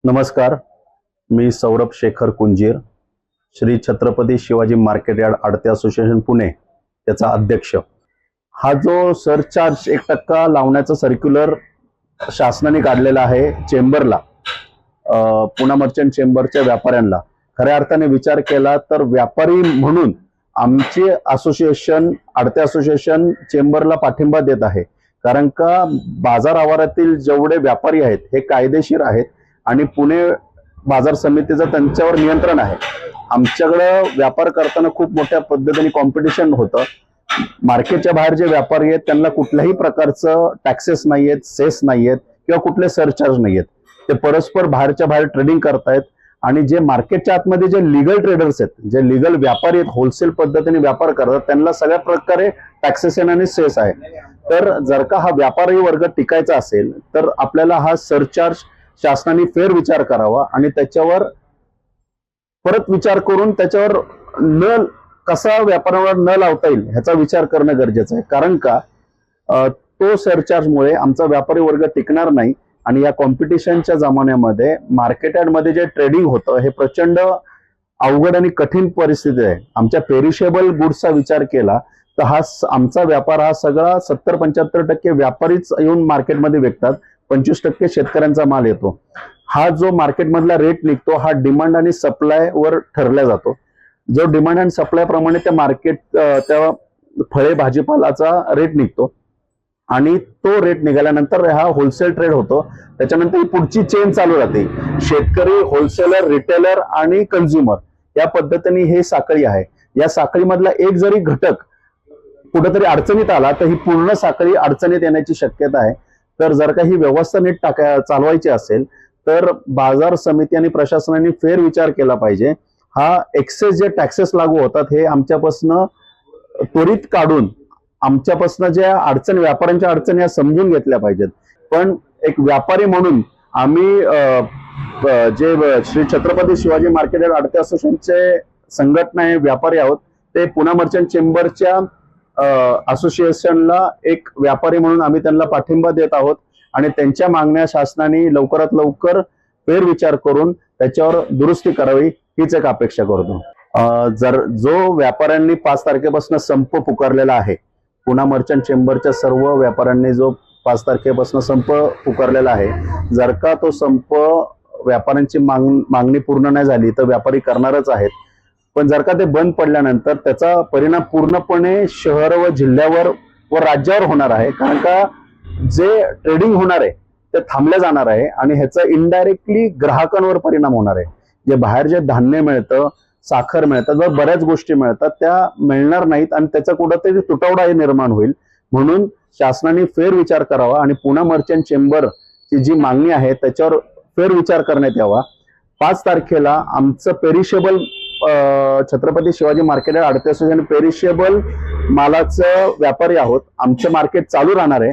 नमस्कार, मी Saurabh Shekhar Kunjir, Shri Chhatrapati Shivaji market yard आडते association Pune त्याचा अध्यक्ष। हा जो सरचार्ज 1% लावण्याचा सर्क्युलर शासनाने काढलेला आहे चेंबरला, पुणे मर्चंट चेंबरच्या व्यापाऱ्यांना, खऱ्या अर्थाने विचार केला तर व्यापारी म्हणून आमचे असोसिएशन आडते असोसिएशन चेंबरला पाठिंबा देत आहे। कारण का बाजार आवारातील जेवढे व्यापारी आहेत हे कायदेशीर आहेत आणि पुणे बाजार समितीचं त्यांच्यावर नियंत्रण आहे। आमच्याकडे व्यापार करताना खूप मोठ्या पद्धतीने कॉम्पिटिशन होतं। मार्केटच्या बाहेर जे व्यापारी आहेत त्यांना कुठल्याही प्रकारचं टॅक्सेस नाहीयेत, सेस नाहीयेत किंवा कुठले सरचार्ज नाहीयेत। ते परस्पर बाहेरच्या बाहेर ट्रेडिंग करतायत आणि जे मार्केटच्या आतमध्ये जे लीगल ट्रेडर्स आहेत, जे लीगल व्यापारी आहेत, होलसेल पद्धतीने व्यापार करतात, त्यांना सगळ्या प्रकारे टॅक्सेशन आणि सेस आहे। तर जर का हा व्यापारी वर्ग टिकायचा असेल तर आपल्याला हा सरचार्ज शासनाने फेर विचार करावा आणि त्याच्यावर परत विचार करून त्याच्यावर कसा व्यापारावर न लावता येईल ह्याचा विचार करणं गरजेचं आहे। कारण का तो सरचार्जमुळे आमचा व्यापारी वर्ग टिकणार नाही आणि या कॉम्पिटिशनच्या जमान्यामध्ये मार्केट यार्डमध्ये जे ट्रेडिंग होतं हे प्रचंड अवघड आणि कठीण परिस्थिती आहे। आमच्या पेरिशेबल गुड्सचा विचार केला तर आमचा व्यापार हा सगळा 70-75% व्यापारीच येऊन मार्केटमध्ये विकतात, 25% शेतकऱ्यांचा माल येतो। हा जो मार्केटमधला रेट निघतो हा डिमांड आणि सप्लाय वर ठरला जातो। जो डिमांड आणि सप्लाय प्रमाणे त्या फळे भाजीपालाचा रेट निघतो आणि तो रेट निघाल्यानंतर हा होलसेल ट्रेड होतो। त्याच्यानंतर ही पुढची चेन चालू राहते, शेतकरी, होलसेलर, रिटेलर आणि कंझ्युमर या पद्धतीने हे साखळी आहे। या साखळीमधला एक जरी घटक कुठेतरी अडचणीत आला तर ही पूर्ण साखळी अडचणीत येण्याची शक्यता आहे। तर जर का ही व्यवस्था नीट चालवायची असेल तर बाजार समिती आणि प्रशासनाने फेर विचार केला पाहिजे। हा एक्सेस जे टॅक्सेस लागू होतात हे आमच्यापासून त्वरित काढून आमच्यापासून ज्या अडचणी, व्यापाऱ्यांच्या अडचणी या समजून घेतल्या पाहिजेत। पण एक व्यापारी म्हणून आम्ही जे श्री छत्रपती शिवाजी मार्केट यार्ड आडते असोसिएशनचे संघटना आहे, व्यापारी आहोत, ते पुणे मर्चंट चेंबरच्या असोसिएशनला एक व्यापारी म्हणून आम्ही त्यांना पाठिंबा देत आहोत आणि त्यांच्या मागण्या शासनाने लवकरात लवकर फेरविचार करून त्याच्यावर दुरुस्ती करावी हीच एक अपेक्षा करतो। जर जो व्यापाऱ्यांनी 5 तारखेपासून संप पुकारलेला आहे, पुणे मर्चंट चेंबरच्या सर्व व्यापाऱ्यांनी जो 5 तारखेपासून संप पुकारलेला आहे, जर का तो संप व्यापाऱ्यांची मागणी पूर्ण नाही झाली तर व्यापारी करणारच आहेत। पण जर का ते बंद पडल्यानंतर त्याचा परिणाम पूर्णपणे शहर व जिल्ह्यावर व राज्यावर होणार आहे। कारण का जे ट्रेडिंग होणार आहे ते थांबले जाणार आहे आणि ह्याचा इनडायरेक्टली ग्राहकांवर परिणाम होणार आहे। जे बाहेर जे धान्य मिळतं, साखर मिळतात व बऱ्याच गोष्टी मिळतात त्या मिळणार नाहीत आणि त्याचा कुठेतरी तुटवडा निर्माण होईल। म्हणून शासनाने फेर विचार करावा आणि पुणे मर्चंट चेंबरची जी मागणी आहे त्याच्यावर फेर विचार करण्यात यावा। 5 तारखेला आमचं perishable Chhatrapati Shivaji market yard आडते असोसिएशन पेरिशेबल मालाचं व्यापारी आहोत, आमचं मार्केट चालू राहणार आहे।